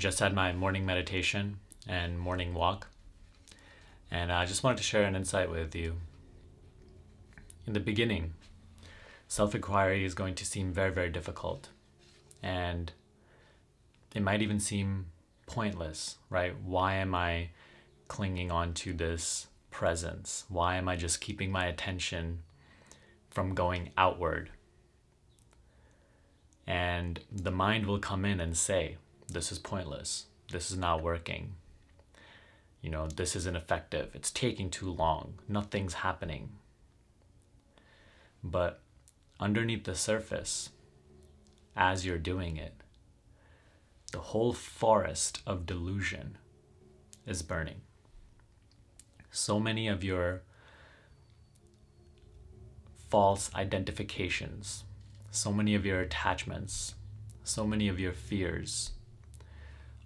Just had my morning meditation and morning walk, and I just wanted to share an insight with you. In the beginning, self-inquiry is going to seem very, very difficult, and it might even seem pointless, right? Why am I clinging on to this presence? Why am I just keeping my attention from going outward? And the mind will come in and say, this is pointless. This is not working. This isn't effective. It's taking too long. Nothing's happening. But underneath the surface, as you're doing it, the whole forest of delusion is burning. So many of your false identifications, so many of your attachments, so many of your fears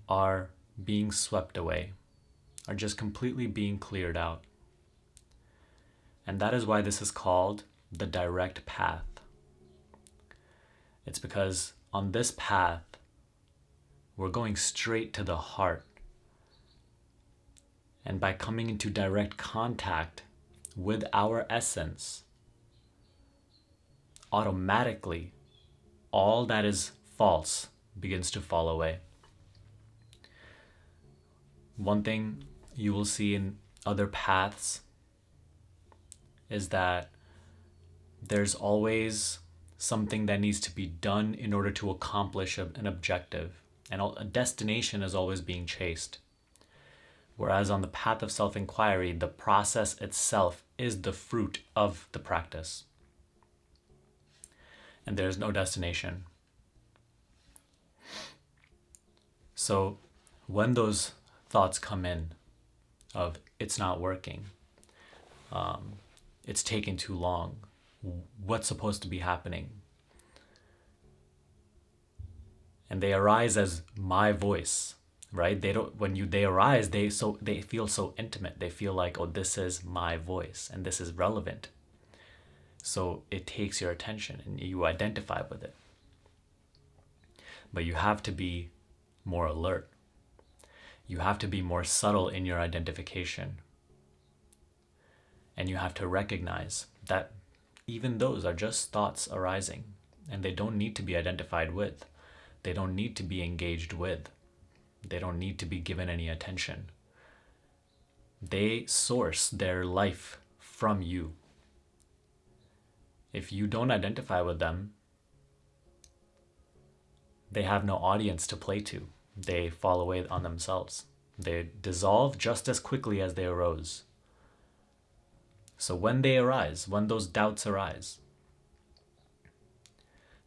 are being swept away, are just completely being cleared out. And that is why this is called the direct path. It's because on this path, we're going straight to the heart. And by coming into direct contact with our essence, automatically, all that is false begins to fall away. One thing you will see in other paths is that there's always something that needs to be done in order to accomplish an objective, and a destination is always being chased. Whereas on the path of self-inquiry, the process itself is the fruit of the practice. And there's no destination. So when those thoughts come in of it's not working, it's taking too long, what's supposed to be happening? And they arise as my voice, right? They arise, they feel so intimate. They feel like, oh, this is my voice and this is relevant. So it takes your attention and you identify with it. But you have to be more alert. You have to be more subtle in your identification. And you have to recognize that even those are just thoughts arising, and they don't need to be identified with. They don't need to be engaged with. They don't need to be given any attention. They source their life from you. If you don't identify with them, they have no audience to play to. They fall away on themselves. They dissolve just as quickly as they arose. So when they arise, when those doubts arise,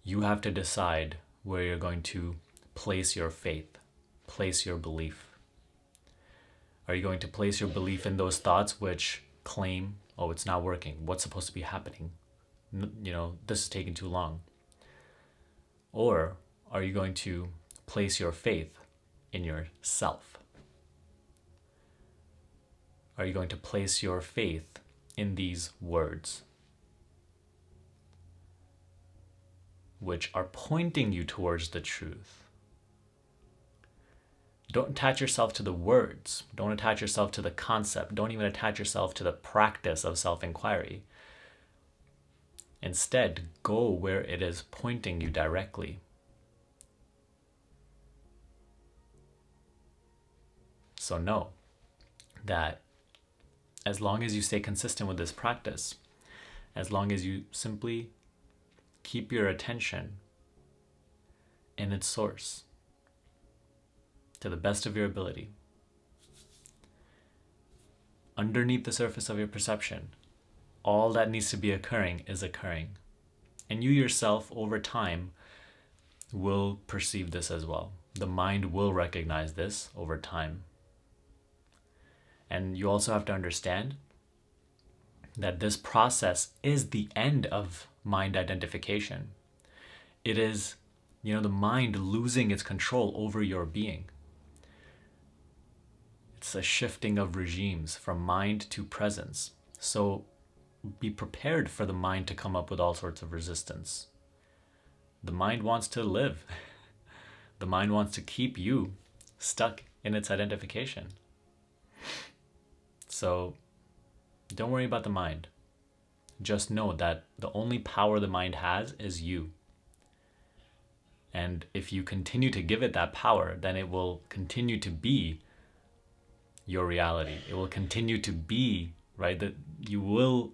you have to decide where you're going to place your faith, place your belief. Are you going to place your belief in those thoughts which claim, oh, it's not working, what's supposed to be happening? This is taking too long. Or are you going to place your faith in yourself? Are you going to place your faith in these words, which are pointing you towards the truth? Don't attach yourself to the words. Don't attach yourself to the concept. Don't even attach yourself to the practice of self-inquiry. Instead, go where it is pointing you directly. So know that as long as you stay consistent with this practice, as long as you simply keep your attention in its source to the best of your ability, underneath the surface of your perception, all that needs to be occurring is occurring. And you yourself, over time, will perceive this as well. The mind will recognize this over time. And you also have to understand that this process is the end of mind identification. It is, the mind losing its control over your being. It's a shifting of regimes from mind to presence. So be prepared for the mind to come up with all sorts of resistance. The mind wants to live. The mind wants to keep you stuck in its identification. So don't worry about the mind. Just know that the only power the mind has is you. And if you continue to give it that power, then it will continue to be your reality. It will continue to be, right? That you will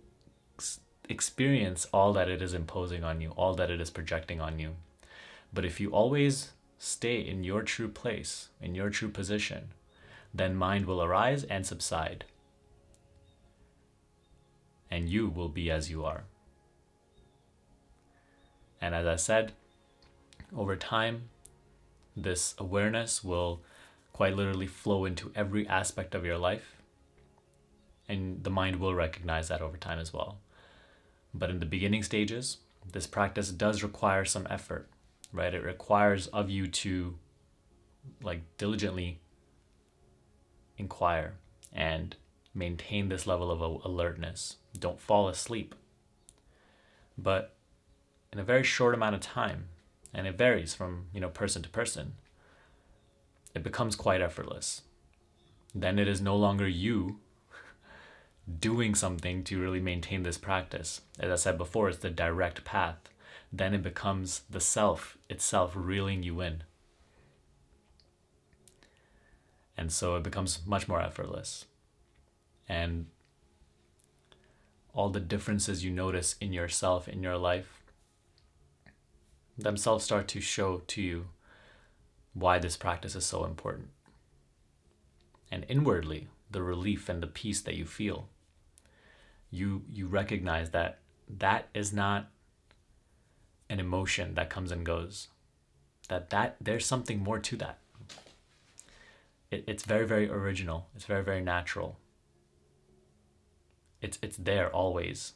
experience all that it is imposing on you, all that it is projecting on you. But if you always stay in your true place, in your true position, then mind will arise and subside. And you will be as you are. And as I said, over time, this awareness will quite literally flow into every aspect of your life. And the mind will recognize that over time as well. But in the beginning stages, this practice does require some effort, right? It requires of you to diligently inquire and maintain this level of alertness. Don't fall asleep. But in a very short amount of time, and it varies from person to person, it becomes quite effortless. Then it is no longer you doing something to really maintain this practice. As I said before, it's the direct path. Then it becomes the self itself reeling you in. And so it becomes much more effortless. And all the differences you notice in yourself, in your life, themselves start to show to you why this practice is so important. And inwardly, the relief and the peace that you feel, you recognize that is not an emotion that comes and goes. That there's something more to that. It's very, very original. It's very, very natural. It's there always.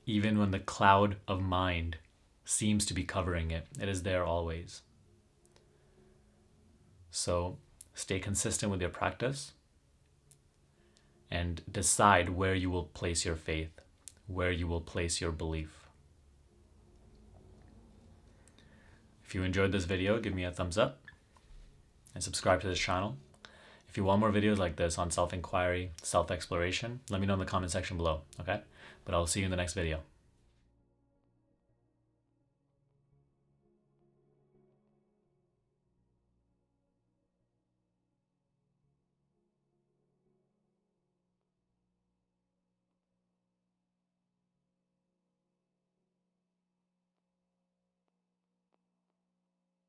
Even when the cloud of mind seems to be covering it, it is there always. So stay consistent with your practice and decide where you will place your faith, where you will place your belief. If you enjoyed this video, give me a thumbs up and subscribe to this channel. If you want more videos like this on self-inquiry, self-exploration, let me know in the comment section below, okay? But I'll see you in the next video.